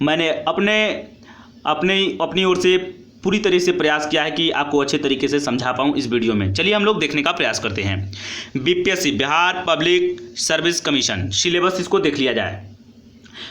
मैंने अपनी ओर से पूरी तरह से प्रयास किया है कि आपको अच्छे तरीके से समझा पाऊँ इस वीडियो में। चलिए हम लोग देखने का प्रयास करते हैं। BPSC, Bihar public service commission, syllabus इसको देख लिया जाए।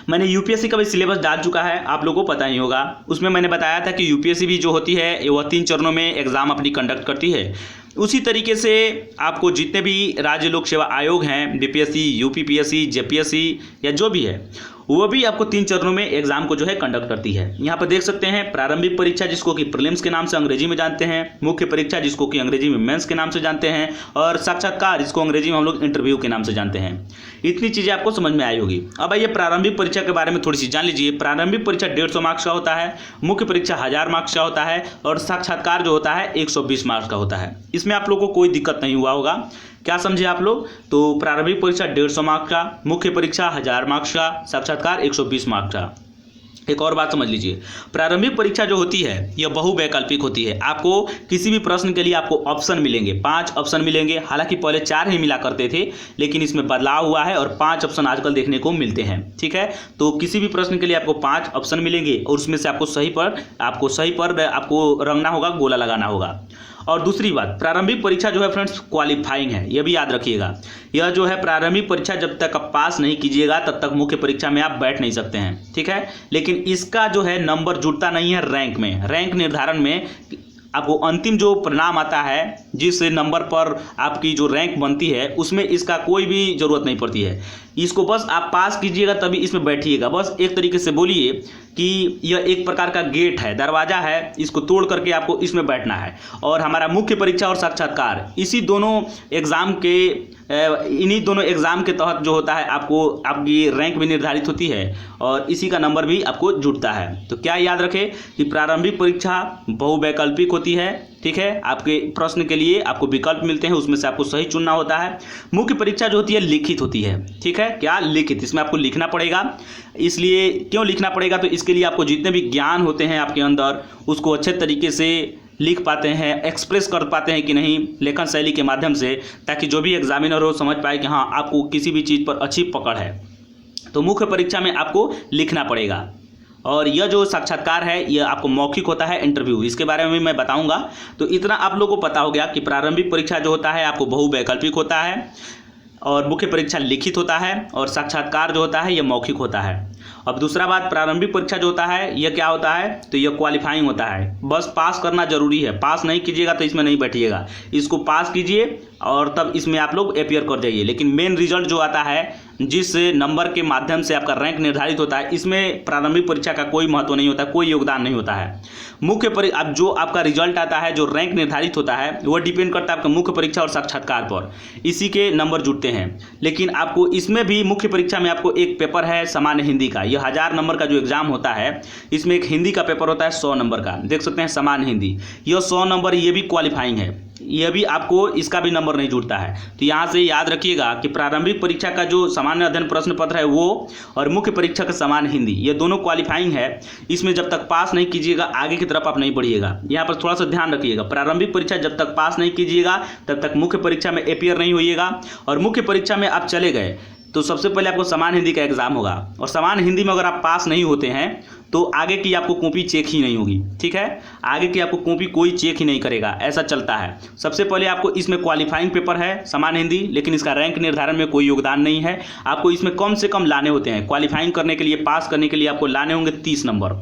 मैंने यूपीएससी का भी सिलेबस डाल चुका है, आप लोगों को पता ही होगा। उसमें मैंने बताया था कि यूपीएससी भी जो होती है वह 3 चरणों में एग्ज़ाम अपनी कंडक्ट करती है। उसी तरीके से आपको जितने भी राज्य लोक सेवा आयोग हैं, बीपीएससी, यूपीपीएससी, जेपीएससी या जो भी है, वो भी आपको 3 चरणों में एग्जाम को जो है कंडक्ट करती है। यहाँ पर देख सकते हैं, प्रारंभिक परीक्षा जिसको कि प्रीलिम्स के नाम से अंग्रेजी में जानते हैं, मुख्य परीक्षा जिसको कि अंग्रेजी में मेंस के नाम से जानते हैं, और साक्षात्कार जिसको अंग्रेजी में हम लोग इंटरव्यू के नाम से जानते हैं। इतनी चीज़ें आपको समझ में आई होगी। अब आइए प्रारंभिक परीक्षा के बारे में थोड़ी सी जान लीजिए। प्रारंभिक परीक्षा 150 मार्क्स का होता है, मुख्य परीक्षा 1000 मार्क्स का होता है, और साक्षात्कार जो होता है 120 मार्क्स का होता है। इसमें आप लोगों को कोई दिक्कत नहीं हुआ होगा। क्या समझे आप लोग? तो प्रारंभिक परीक्षा 150 मार्क्स का, मुख्य परीक्षा 1000 मार्क्स का, साक्षात्कार 120 मार्क्स का। एक और बात समझ लीजिए, प्रारंभिक परीक्षा जो होती है यह बहुवैकल्पिक होती है। आपको किसी भी प्रश्न के लिए आपको ऑप्शन मिलेंगे, 5 ऑप्शन मिलेंगे। हालांकि पहले 4 ही मिला करते थे, लेकिन इसमें बदलाव हुआ है और 5 ऑप्शन आजकल देखने को मिलते हैं। ठीक है, तो किसी भी प्रश्न के लिए आपको 5 ऑप्शन मिलेंगे और उसमें से आपको सही पर आपको रंगना होगा, गोला लगाना होगा। और दूसरी बात, प्रारंभिक परीक्षा जो है फ्रेंड्स क्वालिफाइंग है, यह भी याद रखिएगा। यह जो है प्रारंभिक परीक्षा जब तक आप पास नहीं कीजिएगा तब तक मुख्य परीक्षा में आप बैठ नहीं सकते हैं। ठीक है, लेकिन इसका जो है नंबर जुड़ता नहीं है रैंक में। रैंक निर्धारण में आपको अंतिम जो परिणाम आता है, जिस नंबर पर आपकी जो रैंक बनती है, उसमें इसका कोई भी ज़रूरत नहीं पड़ती है। इसको बस आप पास कीजिएगा तभी इसमें बैठिएगा। बस एक तरीके से बोलिए कि यह एक प्रकार का गेट है, दरवाज़ा है, इसको तोड़ करके आपको इसमें बैठना है। और हमारा मुख्य परीक्षा और साक्षात्कार, इन्हीं दोनों एग्ज़ाम के तहत जो होता है आपकी रैंक भी निर्धारित होती है और इसी का नंबर भी आपको जुड़ता है। तो क्या याद रखें कि प्रारंभिक परीक्षा बहुवैकल्पिक होती है। ठीक है, आपके प्रश्न के लिए आपको विकल्प मिलते हैं, उसमें से आपको सही चुनना होता है। मुख्य परीक्षा जो होती है लिखित होती है। ठीक है, क्या लिखित, इसमें आपको लिखना पड़ेगा। इसलिए क्यों लिखना पड़ेगा? तो इसके लिए आपको जितने भी ज्ञान होते हैं आपके अंदर, उसको अच्छे तरीके से लिख पाते हैं, एक्सप्रेस कर पाते हैं कि नहीं लेखन शैली के माध्यम से, ताकि जो भी एग्जामिनर हो समझ पाए कि हाँ आपको किसी भी चीज़ पर अच्छी पकड़ है। तो मुख्य परीक्षा में आपको लिखना पड़ेगा। और यह जो साक्षात्कार है यह आपको मौखिक होता है, इंटरव्यू, इसके बारे में मैं बताऊंगा। तो इतना आप लोगों को पता हो गया कि प्रारंभिक परीक्षा जो होता है आपको बहुवैकल्पिक होता है, और मुख्य परीक्षा लिखित होता है, और साक्षात्कार जो होता है यह मौखिक होता है। अब दूसरा बात, प्रारंभिक परीक्षा जो होता है यह क्या होता है? तो यह क्वालिफाइंग होता है। बस पास करना जरूरी है, पास नहीं कीजिएगा तो इसमें नहीं बैठिएगा। इसको पास कीजिए और तब इसमें आप लोग अपीयर कर जाइए। लेकिन मेन रिजल्ट जो आता है, जिस नंबर के माध्यम से आपका रैंक निर्धारित होता है, इसमें प्रारंभिक परीक्षा का कोई महत्व नहीं होता, कोई योगदान नहीं होता है। अब जो आपका रिजल्ट आता है, जो रैंक निर्धारित होता है, वह डिपेंड करता है आपका मुख्य परीक्षा और साक्षात्कार पर, इसी के नंबर जुड़ते हैं। लेकिन आपको इसमें भी मुख्य परीक्षा में आपको एक पेपर है सामान्य हिंदी का। यह 1000 नंबर का जो एग्जाम होता है, इसमें एक हिंदी का पेपर होता है 100 नंबर का, देख सकते हैं सामान्य हिंदी। यह 100 नंबर, ये भी क्वालिफाइंग है, यह भी आपको इसका भी नंबर नहीं जुड़ता है। तो यहाँ से याद रखिएगा कि प्रारंभिक परीक्षा का जो सामान्य अध्ययन प्रश्न पत्र है वो, और मुख्य परीक्षा का सामान्य हिंदी, ये दोनों क्वालिफाइंग है। इसमें जब तक पास नहीं कीजिएगा आगे की तरफ आप नहीं बढ़िएगा। यहाँ पर थोड़ा सा ध्यान रखिएगा, प्रारंभिक परीक्षा जब तक पास नहीं कीजिएगा तब तक मुख्य परीक्षा में अपीयर नहीं होइएगा। और मुख्य परीक्षा में आप चले गए तो सबसे पहले आपको सामान्य हिंदी का एग्जाम होगा, और सामान्य हिंदी में अगर आप पास नहीं होते हैं तो आगे की आपको कॉपी चेक ही नहीं होगी। ठीक है, आगे की आपको कॉपी कोई चेक ही नहीं करेगा, ऐसा चलता है। सबसे पहले आपको इसमें क्वालिफाइंग पेपर है सामान्य हिंदी, लेकिन इसका रैंक निर्धारण में कोई योगदान नहीं है। आपको इसमें कम से कम लाने होते हैं, क्वालिफाइंग करने के लिए, पास करने के लिए आपको लाने होंगे 30 नंबर।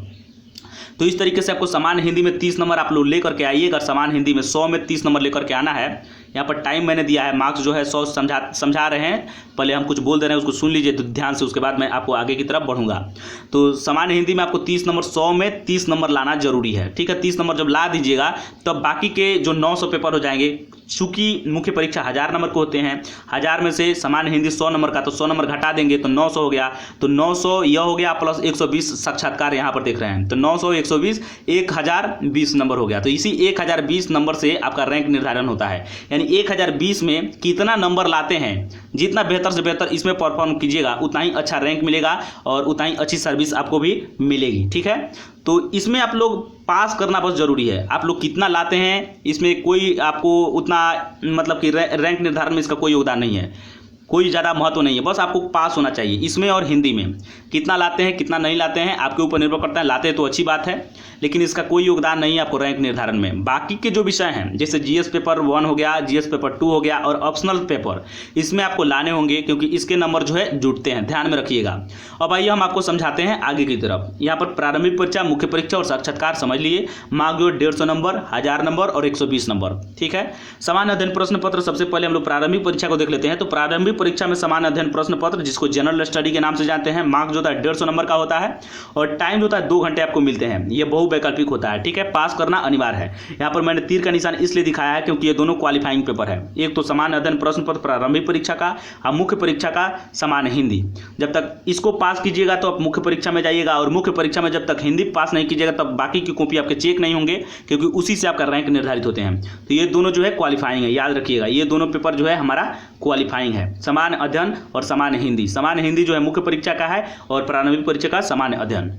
तो इस तरीके से आपको सामान्य हिंदी में 30 नंबर आप लोग लेकर के आइएगा। सामान्य हिंदी में 100 में 30 नंबर लेकर के आना है। यहाँ पर टाइम मैंने दिया है, मार्क्स जो है 100 समझा रहे हैं, पहले हम कुछ बोल दे रहे हैं उसको सुन लीजिए तो ध्यान से, उसके बाद मैं आपको आगे की तरफ बढ़ूंगा। तो सामान्य हिंदी में आपको 30 नंबर, 100 में 30 नंबर लाना जरूरी है। ठीक है, 30 नंबर जब ला दीजिएगा तब बाकी के जो 900 पेपर हो जाएंगे। चूँकि मुख्य परीक्षा 1000 नंबर को होते हैं, 1000 में से सामान्य हिंदी 100 नंबर का, तो 100 नंबर घटा देंगे तो 900 हो गया। तो 900 यह हो गया, प्लस 120 साक्षात्कार यहाँ पर देख रहे हैं, तो 900 120 1020 नंबर हो गया। तो इसी 1020 नंबर से आपका रैंक निर्धारण होता है। यानी 1020 में कितना नंबर लाते हैं, जितना बेहतर से बेहतर इसमें परफॉर्म कीजिएगा उतना ही अच्छा रैंक मिलेगा और उतना ही अच्छी सर्विस आपको भी मिलेगी। ठीक है, तो इसमें आप लोग पास करना बहुत ज़रूरी है। आप लोग कितना लाते हैं इसमें कोई आपको उतना मतलब कि रैंक निर्धारण में इसका कोई योगदान नहीं है। कोई ज़्यादा महत्व नहीं है, बस आपको पास होना चाहिए इसमें और हिंदी में। कितना लाते हैं कितना नहीं लाते हैं आपके ऊपर निर्भर करता है। लाते हैं तो अच्छी बात है, लेकिन इसका कोई योगदान नहीं है आपको रैंक निर्धारण में। बाकी के जो विषय हैं जैसे जीएस पेपर 1 हो गया, जीएस पेपर 2 हो गया और ऑप्शनल पेपर, इसमें आपको लाने होंगे क्योंकि इसके नंबर जो है जुड़ते हैं, ध्यान में रखिएगा। अब आइए हम आपको समझाते हैं आगे की तरफ। यहाँ पर प्रारंभिक परीक्षा, मुख्य परीक्षा और साक्षात्कार समझ लिए। मार्क जो 150 नंबर, 1000 नंबर और 120 नंबर, ठीक है। सामान्य अध्ययन प्रश्न पत्र, सबसे पहले हम लोग प्रारंभिक परीक्षा को देख लेते हैं। तो प्रारंभिक परीक्षा में सामान्य अध्ययन प्रश्न पत्र, जिसको जनरल स्टडी के नाम से जानते हैं, मार्क जो होता है 150 नंबर का होता है और टाइम जो होता है 2 घंटे आपको मिलते हैं। ये बहुवैकल्पिक होता है, ठीक है। पास करना अनिवार्य है। यहाँ पर मैंने तीर का निशान इसलिए दिखाया है क्योंकि ये दोनों क्वालिफाइंग पेपर है। एक तो सामान्य अध्ययन प्रश्न पत्र प्रारंभिक परीक्षा का और मुख्य परीक्षा का सामान्य हिंदी। जब तक इसको पास कीजिएगा तो आप मुख्य परीक्षा में जाइएगा, और मुख्य परीक्षा में जब तक हिंदी पास नहीं कीजिएगा तब बाकी की कॉपी आपके चेक नहीं होंगे, क्योंकि उसी से आपका रैंक निर्धारित होते हैं। तो ये दोनों जो है क्वालिफाइंग है, याद रखिएगा। ये दोनों पेपर जो है हमारा क्वालिफाइंग है, सामान्य अध्ययन और सामान्य हिंदी। सामान्य हिंदी जो है मुख्य परीक्षा का है और प्रारंभिक परीक्षा का सामान्य अध्ययन।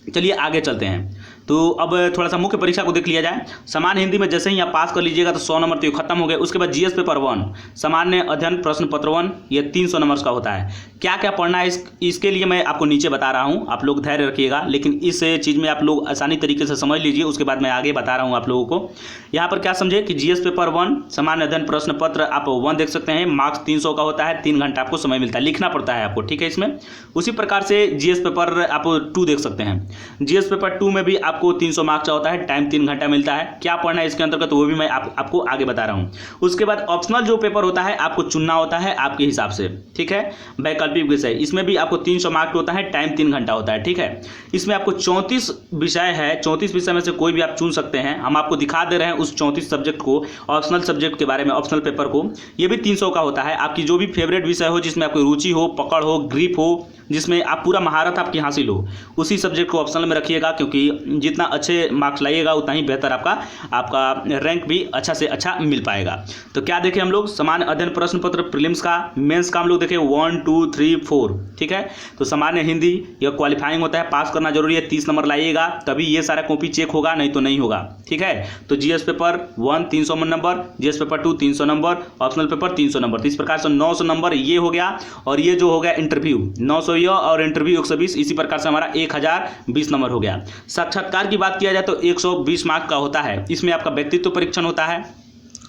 चलिए आगे चलते हैं। तो अब थोड़ा सा मुख्य परीक्षा को देख लिया जाए। सामान्य हिंदी में जैसे ही आप पास कर लीजिएगा तो 100 नंबर तो खत्म हो गए। उसके बाद जीएस पेपर 1, सामान्य अध्ययन प्रश्न पत्र 1, ये 300 नंबर का होता है। क्या क्या पढ़ना है इसके लिए मैं आपको नीचे बता रहा हूँ, आप लोग धैर्य रखिएगा। लेकिन इस चीज़ में आप लोग आसानी तरीके से समझ लीजिए, उसके बाद मैं आगे बता रहा हूँ आप लोगों को। यहाँ पर क्या समझे कि जीएस पेपर 1 सामान्य अध्ययन प्रश्न पत्र आप 1 देख सकते हैं। मार्क्स 300 का होता है, 3 घंटा आपको समय मिलता है, लिखना पड़ता है आपको, ठीक है। इसमें उसी प्रकार से जीएस पेपर आप 2 देख सकते हैं। जीएस पेपर 2 में भी आपको 300 मार्क्स होता है, टाइम 3 घंटा मिलता है। क्या पढ़ना है इसके अंतर्गत वो भी मैं आपको आगे बता रहा हूँ। उसके बाद ऑप्शनल जो पेपर होता है आपको चुनना होता है आपके हिसाब से, ठीक है। वैकल्पिक विषय, इसमें भी आपको 300 मार्क्स होता है, टाइम 3 घंटा होता है, ठीक है। इसमें आपको 34 विषय है, 34 विषय में से कोई भी आप चुन सकते हैं। हम आपको दिखा दे रहे हैं उस 34 सब्जेक्ट को, ऑप्शनल सब्जेक्ट के बारे में, ऑप्शनल पेपर को। ये भी 300 का होता है। आपकी जो भी फेवरेट विषय हो, जिसमें आपकी रुचि हो, पकड़ हो, ग्रिप हो, जिसमें आप पूरा महारत आपकी हासिल हो, उसी सब्जेक्ट को ऑप्शनल में रखिएगा, क्योंकि जितना अच्छे मार्क्स लाइएगा उतना ही बेहतर आपका रैंक भी अच्छा से अच्छा मिल पाएगा। तो क्या देखें हम लोग, सामान्य अध्ययन प्रश्न पत्र प्रीलिम्स का, मेंस का हम लोग देखें 1, 2, 3, 4, ठीक है। तो सामान्य हिंदी यह क्वालिफाइंग होता है, पास करना जरूरी है, 30 नंबर लाइएगा तभी ये सारा कॉपी चेक होगा, नहीं तो नहीं होगा, ठीक है। तो GS paper 1 300 number, GS paper 2 300 number, optional paper 300 number. तो इस प्रकार से 900 नंबर ये हो गया। और ये जो हो गया इंटरव्यू 900 और इंटरव्यू 120, इसी प्रकार से हमारा 1020 नंबर हो गया। साक्षात्कार की बात किया जाए तो 120 मार्क का होता है। इसमें आपका व्यक्तित्व परीक्षण होता है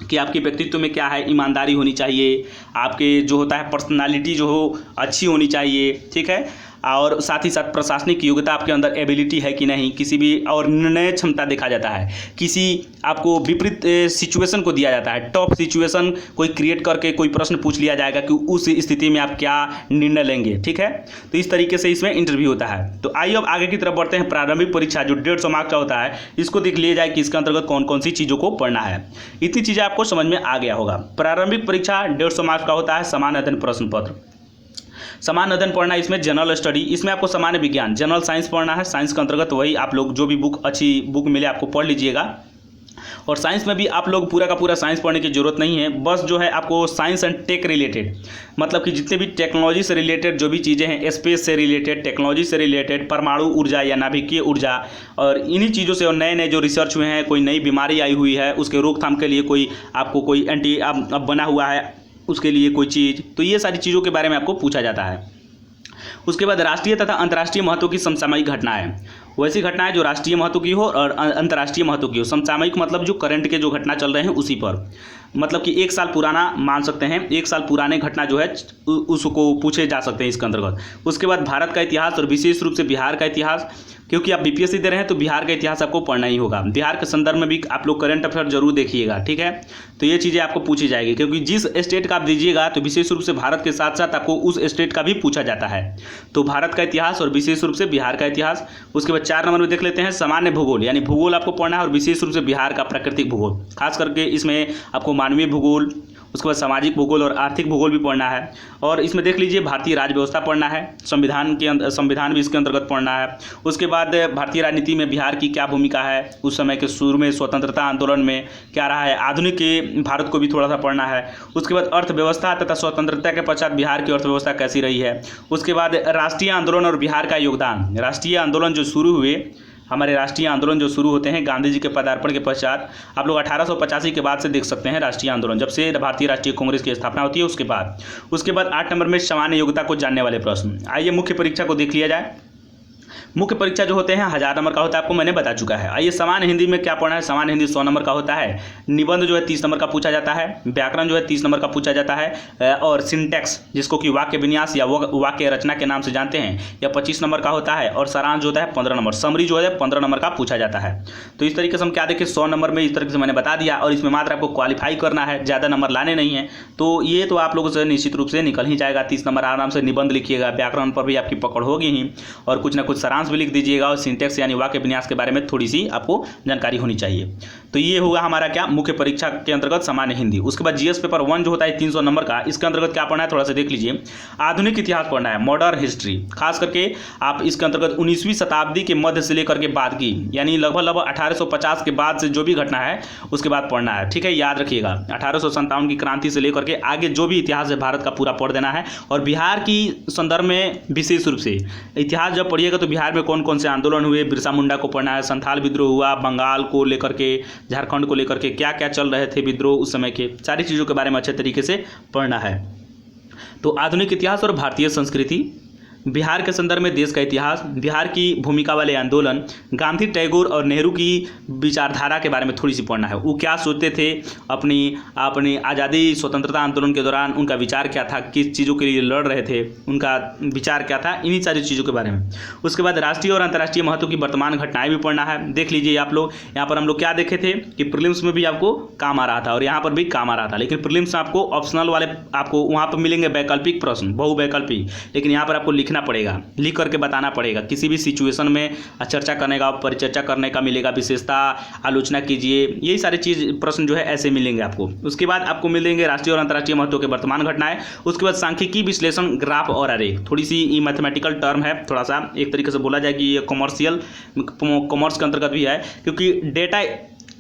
कि आपके व्यक्तित्व में क्या है, ईमानदारी होनी चाहिए, आपके जो होता है पर्सनालिटी जो हो अच्छी होनी चाहिए, ठीक है। और साथ ही साथ प्रशासनिक योग्यता आपके अंदर एबिलिटी है कि नहीं, किसी भी, और निर्णय क्षमता देखा जाता है। किसी आपको विपरीत सिचुएशन को दिया जाता है, टॉप सिचुएशन कोई क्रिएट करके कोई प्रश्न पूछ लिया जाएगा कि उस स्थिति में आप क्या निर्णय लेंगे, ठीक है। तो इस तरीके से इसमें इंटरव्यू होता है। तो आइए अब आगे की तरफ बढ़ते हैं। प्रारंभिक परीक्षा जो 150 मार्क्स का होता है, इसको देख लिया जाए कि इसके अंतर्गत कौन कौन सी चीज़ों को पढ़ना है। इतनी चीज़ें आपको समझ में आ गया होगा। प्रारंभिक परीक्षा 150 मार्क्स का होता है, सामान्य अध्ययन प्रश्न पत्र। सामान्य अध्ययन पढ़ना है, इसमें जनरल स्टडी, इसमें आपको सामान्य विज्ञान जनरल साइंस पढ़ना है। साइंस के अंतर्गत वही आप लोग जो भी बुक अच्छी बुक मिले आपको पढ़ लीजिएगा। और साइंस में भी आप लोग पूरा का पूरा साइंस पढ़ने की जरूरत नहीं है, बस जो है आपको साइंस एंड टेक रिलेटेड, मतलब कि जितने भी टेक्नोलॉजी से रिलेटेड जो भी चीज़ें हैं, स्पेस से रिलेटेड, टेक्नोलॉजी से रिलेटेड, परमाणु ऊर्जा या नाभिकीय ऊर्जा, और इन्हीं चीज़ों से, और नए नए जो रिसर्च हुए हैं, कोई नई बीमारी आई हुई है उसके रोकथाम के लिए कोई आपको कोई एंटी अब बना हुआ है उसके लिए कोई चीज़, तो ये सारी चीज़ों के बारे में आपको पूछा जाता है। उसके बाद राष्ट्रीय तथा अंतर्राष्ट्रीय महत्व की समसामयिक घटनाएं, वैसी घटनाएं जो राष्ट्रीय महत्व की हो और अंतर्राष्ट्रीय महत्व की हो। समसामयिक मतलब जो करंट के जो घटना चल रहे हैं उसी पर, मतलब कि 1 साल पुराना मान सकते हैं, 1 साल पुराने घटना जो है उसको पूछे जा सकते हैं इसके अंतर्गत। उसके बाद भारत का इतिहास और विशेष रूप से बिहार का इतिहास, क्योंकि आप बीपीएससी दे रहे हैं तो बिहार का इतिहास आपको पढ़ना ही होगा। बिहार के संदर्भ में भी आप लोग करंट अफेयर जरूर देखिएगा, ठीक है। तो ये चीज़ें आपको पूछी जाएगी, क्योंकि जिस स्टेट का आप दीजिएगा तो विशेष रूप से भारत के साथ साथ आपको उस स्टेट का भी पूछा जाता है। तो भारत का इतिहास और विशेष रूप से बिहार का इतिहास। उसके बाद 4 नंबर में देख लेते हैं सामान्य भूगोल, यानी भूगोल आपको पढ़ना है, और विशेष रूप से बिहार का प्राकृतिक भूगोल, खास करके इसमें आपको मानवीय भूगोल, उसके बाद सामाजिक भूगोल और आर्थिक भूगोल भी पढ़ना है। और इसमें देख लीजिए भारतीय राज्य व्यवस्था पढ़ना है, संविधान भी इसके अंतर्गत पढ़ना है। उसके बाद भारतीय राजनीति में बिहार की क्या भूमिका है, उस समय के शुरू में स्वतंत्रता आंदोलन में क्या रहा है, आधुनिक के भारत को भी थोड़ा सा पढ़ना है। उसके बाद अर्थव्यवस्था तथा स्वतंत्रता के पश्चात बिहार की अर्थव्यवस्था कैसी रही है। उसके बाद राष्ट्रीय आंदोलन और बिहार का योगदान, राष्ट्रीय आंदोलन जो शुरू हुए हमारे राष्ट्रीय आंदोलन जो शुरू होते हैं गांधी जी के पदार्पण के पश्चात, आप लोग 1885 के बाद से देख सकते हैं राष्ट्रीय आंदोलन, जब से भारतीय राष्ट्रीय कांग्रेस की स्थापना होती है उसके बाद 8 नंबर में सामान्य योग्यता को जानने वाले प्रश्न। आइए मुख्य परीक्षा को देख लिया जाए। मुख्य परीक्षा जो होते हैं 1000 नंबर का होता है, आपको मैंने बता चुका है। आइए सामान्य हिंदी में क्या पढ़ना है। सामान्य हिंदी 100 नंबर का होता है। निबंध जो है 30 नंबर का पूछा जाता है। व्याकरण जो है 30 नंबर का पूछा जाता है। और सिंटैक्स जिसको कि वाक्य विन्यास या वाक्य रचना के नाम से जानते हैं, यह 25 नंबर का होता है। और सारांश जो होता है 15 नंबर। समरी जो है 15 नंबर का पूछा जाता है। तो इस तरीके से हम क्या देखें, 100 नंबर में इस तरीके से मैंने बता दिया, और इसमें मात्र आपको क्वालिफाई करना है, ज़्यादा नंबर लाने नहीं है। तो ये तो आप लोगों से निश्चित रूप से निकल ही जाएगा। 30 नंबर आराम से निबंध लिखिएगा, व्याकरण पर भी आपकी पकड़ होगी ही, और कुछ ना कुछ सारांश भी लिख दीजिएगा, और सिंटैक्स यानी वाक्य विन्यास के बारे में थोड़ी सी आपको जानकारी होनी चाहिए। तो ये होगा हमारा क्या, मुख्य परीक्षा के अंतर्गत सामान्य हिंदी। उसके बाद जीएस पेपर 1 जो होता है 300 नंबर का, इसके अंतर्गत क्या पढ़ना है थोड़ा सा देख लीजिए। आधुनिक इतिहास पढ़ना है, मॉडर्न हिस्ट्री। खास करके आप इसके अंतर्गत 19वीं शताब्दी के मध्य से लेकर के बाद की, यानी लगभग 1850 के बाद से जो भी घटना है उसके बाद पढ़ना है। ठीक है, याद रखिएगा 1857 की क्रांति से लेकर के आगे जो भी इतिहास है भारत का पूरा पढ़ देना है। और बिहार की संदर्भ में विशेष रूप से इतिहास जब पढ़िएगा तो बिहार में कौन कौन से आंदोलन हुए, बिरसा मुंडा को पढ़ना है, संथाल विद्रोह हुआ, बंगाल को लेकर के, झारखंड को लेकर के क्या क्या चल रहे थे विद्रोह उस समय के, सारी चीज़ों के बारे में अच्छे तरीके से पढ़ना है। तो आधुनिक इतिहास और भारतीय संस्कृति, बिहार के संदर्भ में देश का इतिहास, बिहार की भूमिका वाले आंदोलन, गांधी, टैगोर और नेहरू की विचारधारा के बारे में थोड़ी सी पढ़ना है। वो क्या सोचते थे अपनी आज़ादी स्वतंत्रता आंदोलन के दौरान, उनका विचार क्या था, किस चीज़ों के लिए लड़ रहे थे, उनका विचार क्या था, इन्हीं सारी चीज़ों के बारे में। उसके बाद राष्ट्रीय और अंतर्राष्ट्रीय महत्व की वर्तमान घटनाएं भी पढ़ना है। देख लीजिए आप लोग, यहाँ पर हम लोग क्या देखे थे कि प्रीलिम्स में भी आपको काम आ रहा था और यहाँ पर भी काम आ रहा था, लेकिन प्रीलिम्स में आपको ऑप्शनल वाले आपको वहाँ पर मिलेंगे वैकल्पिक प्रश्न, बहुवैकल्पिक, लेकिन यहाँ पर आपको लिखना पड़ेगा, लिख करके बताना पड़ेगा। किसी भी सिचुएशन में चर्चा करने का, परिचर्चा करने का मिलेगा, विशेषता आलोचना कीजिए, यही सारी चीज प्रश्न जो है ऐसे मिलेंगे आपको। उसके बाद आपको मिलेंगे राष्ट्रीय और अंतर्राष्ट्रीय महत्व के वर्तमान घटनाएं। उसके बाद सांख्यिकी, विश्लेषण, ग्राफ और आरेख। थोड़ी सी ये मैथमेटिकल टर्म है, थोड़ा सा एक तरीके से बोला जाए कि ये कॉमर्स के अंतर्गत भी है, क्योंकि डेटा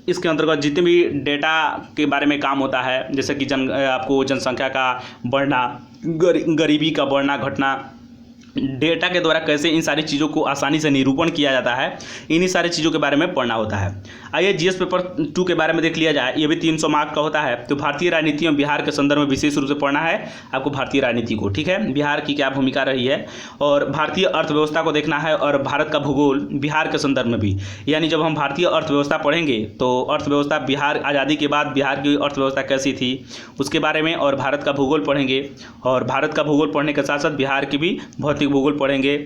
इसके अंतर्गत जितने भी डेटा के बारे में काम होता है, जैसे कि आपको जनसंख्या का बढ़ना, गरीबी का बढ़ना, घटना, डेटा के द्वारा कैसे इन सारी चीज़ों को आसानी से निरूपण किया जाता है, इन्हीं सारी चीज़ों के बारे में पढ़ना होता है। आइए जीएस पेपर 2 के बारे में देख लिया जाए। ये भी 300 मार्क का होता है। तो भारतीय राजनीति में बिहार के संदर्भ में विशेष रूप से पढ़ना है आपको, भारतीय राजनीति को। ठीक है, बिहार की क्या भूमिका रही है, और भारतीय अर्थव्यवस्था को देखना है, और भारत का भूगोल बिहार के संदर्भ में भी। यानी जब हम भारतीय अर्थव्यवस्था पढ़ेंगे तो अर्थव्यवस्था बिहार आज़ादी के बाद बिहार की अर्थव्यवस्था कैसी थी उसके बारे में, और भारत का भूगोल पढ़ेंगे। और भारत का भूगोल पढ़ने के साथ साथ बिहार की भी भौतिक भूगोल पढ़ेंगे।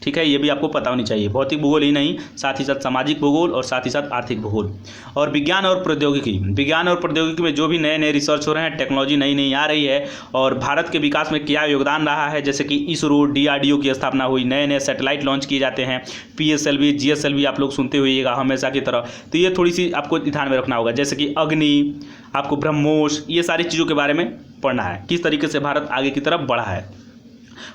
ठीक है, ये भी आपको पता होनी चाहिए। भौतिक भूगोल ही नहीं, साथ ही साथ सामाजिक भूगोल और साथ ही साथ आर्थिक भूगोल। और विज्ञान और प्रौद्योगिकी, विज्ञान और प्रौद्योगिकी में जो भी नए नए रिसर्च हो रहे हैं, टेक्नोलॉजी नई नई आ रही है, और भारत के विकास में क्या योगदान रहा है, जैसे कि इसरो, डीआरडीओ की स्थापना हुई, नए नए सैटेलाइट लॉन्च किए जाते हैं, पीएसएलवी, जीएसएलवी आप लोग सुनते होइएगा हमेशा की तरह। तो ये थोड़ी सी आपको ध्यान में रखना होगा, जैसे कि अग्नि, आपको ब्रह्मोस, ये सारी चीज़ों के बारे में पढ़ना है, किस तरीके से भारत आगे की तरफ बढ़ा है।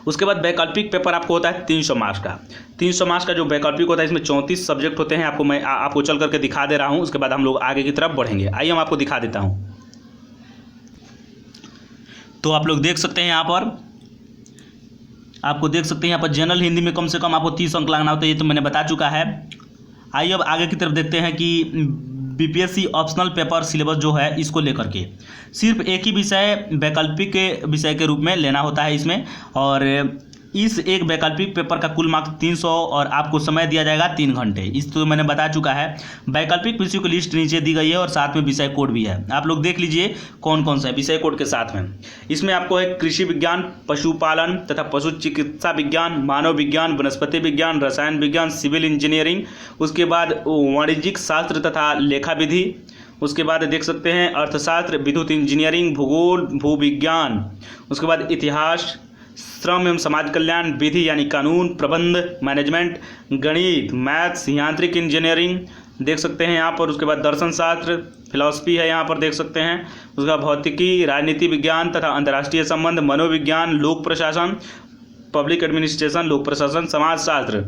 उसके बाद वैकल्पिक पेपर आपको होता है 300 मार्क्स का। 300 मार्क्स का जो वैकल्पिक होता है, इसमें 34 सब्जेक्ट होते हैं। मैं आपको चल करके दिखा दे रहा हूं, उसके बाद हम लोग आगे की तरफ बढ़ेंगे। आइए हम आपको दिखा देता हूं। तो आप लोग देख सकते हैं यहाँ पर, आपको देख सकते हैं यहाँ पर जनरल हिंदी में कम से कम आपको 30 अंक लाना होता है, ये तो मैंने बता चुका है। आइए अब आगे की तरफ देखते हैं कि बीपीएससी ऑप्शनल पेपर सिलेबस जो है इसको लेकर के सिर्फ एक ही विषय वैकल्पिक विषय के रूप में लेना होता है इसमें, और इस एक वैकल्पिक पेपर का कुल मार्क्स 300 और आपको समय दिया जाएगा 3 घंटे। इस तो मैंने बता चुका है। वैकल्पिक विषयों की लिस्ट नीचे दी गई है और साथ में विषय कोड भी है। आप लोग देख लीजिए कौन कौन सा है विषय कोड के साथ में। इसमें आपको है कृषि विज्ञान, पशुपालन तथा पशु चिकित्सा विज्ञान, मानव विज्ञान, वनस्पति विज्ञान, रसायन विज्ञान, सिविल इंजीनियरिंग, उसके बाद वाणिज्यिक शास्त्र तथा लेखा विधि, उसके बाद देख सकते हैं अर्थशास्त्र, विद्युत इंजीनियरिंग, भूगोल, भूविज्ञान, उसके बाद इतिहास, श्रम एवं समाज कल्याण, विधि यानी कानून, प्रबंध, मैनेजमेंट, गणित, मैथ्स, यांत्रिक इंजीनियरिंग देख सकते हैं यहाँ पर। उसके बाद दर्शन शास्त्र, फिलॉसफी है यहाँ पर देख सकते हैं। उसके बाद भौतिकी, राजनीति विज्ञान तथा अंतर्राष्ट्रीय संबंध, मनोविज्ञान, लोक प्रशासन, पब्लिक एडमिनिस्ट्रेशन, लोक प्रशासन, समाजशास्त्र।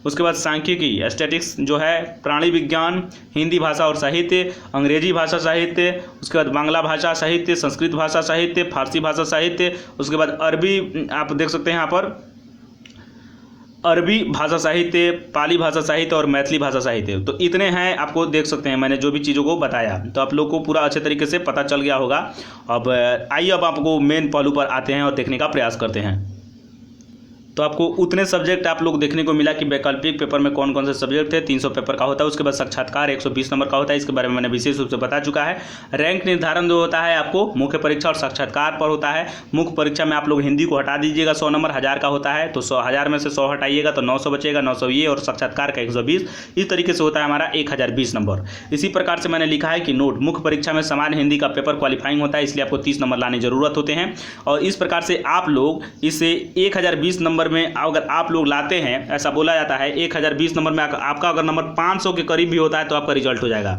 उसके बाद सांख्यिकी, स्टैटिक्स जो है, प्राणी विज्ञान, हिंदी भाषा और साहित्य, अंग्रेजी भाषा साहित्य, उसके बाद बांग्ला भाषा साहित्य, संस्कृत भाषा साहित्य, फारसी भाषा साहित्य, उसके बाद अरबी आप देख सकते हैं यहाँ पर, अरबी भाषा साहित्य, पाली भाषा साहित्य और मैथिली भाषा साहित्य, तो इतने हैं। आपको देख सकते हैं मैंने जो भी चीज़ों को बताया, तो आप लोग को पूरा अच्छे तरीके से पता चल गया होगा। अब आइए अब आपको मेन पहलू पर आते हैं और देखने का प्रयास करते हैं। तो आपको उतने सब्जेक्ट आप लोग देखने को मिला कि वैकल्पिक पेपर में कौन कौन से सब्जेक्ट थे। 300 पेपर का होता है, उसके बाद साक्षात्कार 120 नंबर का होता है। इसके बारे में मैंने विशेष रूप से बता चुका है। रैंक निर्धारण जो होता है आपको मुख्य परीक्षा और साक्षात्कार पर होता है। मुख्य परीक्षा में आप लोग हिंदी को हटा दीजिएगा, 100 नंबर 1000 का होता है, तो 1000 में से 100 हटाइएगा तो 900 बचेगा, 900 ये और साक्षात्कार का 120। इस तरीके से होता है हमारा 1020 नंबर। इसी प्रकार से मैंने लिखा है कि नोट, मुख्य परीक्षा में सामान्य हिंदी का पेपर क्वालिफाइंग होता है, इसलिए आपको 30 नंबर लाने जरूरत होते हैं। और इस प्रकार से आप लोग इसे 1020 नंबर में अगर आप लोग लाते हैं, ऐसा बोला जाता है 1020 नंबर में आपका अगर नंबर 500 के करीब भी होता है तो आपका रिजल्ट हो जाएगा।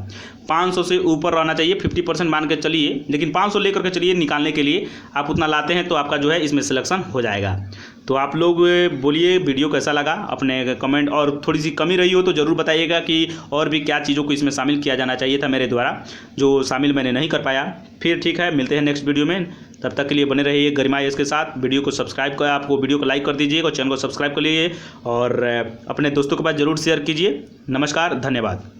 500 से ऊपर रहना चाहिए, 50% मान के चलिए, लेकिन 500 लेकर के चलिए निकालने के लिए। आप उतना लाते हैं तो आपका जो है इसमें सिलेक्शन हो जाएगा। तो आप लोग बोलिए वीडियो कैसा लगा, अपने कमेंट, और थोड़ी सी कमी रही हो तो ज़रूर बताइएगा कि और भी क्या चीज़ों को इसमें शामिल किया जाना चाहिए था मेरे द्वारा, जो शामिल मैंने नहीं कर पाया। फिर ठीक है, मिलते हैं नेक्स्ट वीडियो में। तब तक के लिए बने रहिए गरिमा यश के साथ। वीडियो को सब्सक्राइब कर, आपको वीडियो को लाइक कर दीजिएगा और चैनल को सब्सक्राइब कर लीजिए और अपने दोस्तों के पास ज़रूर शेयर कीजिए। नमस्कार, धन्यवाद।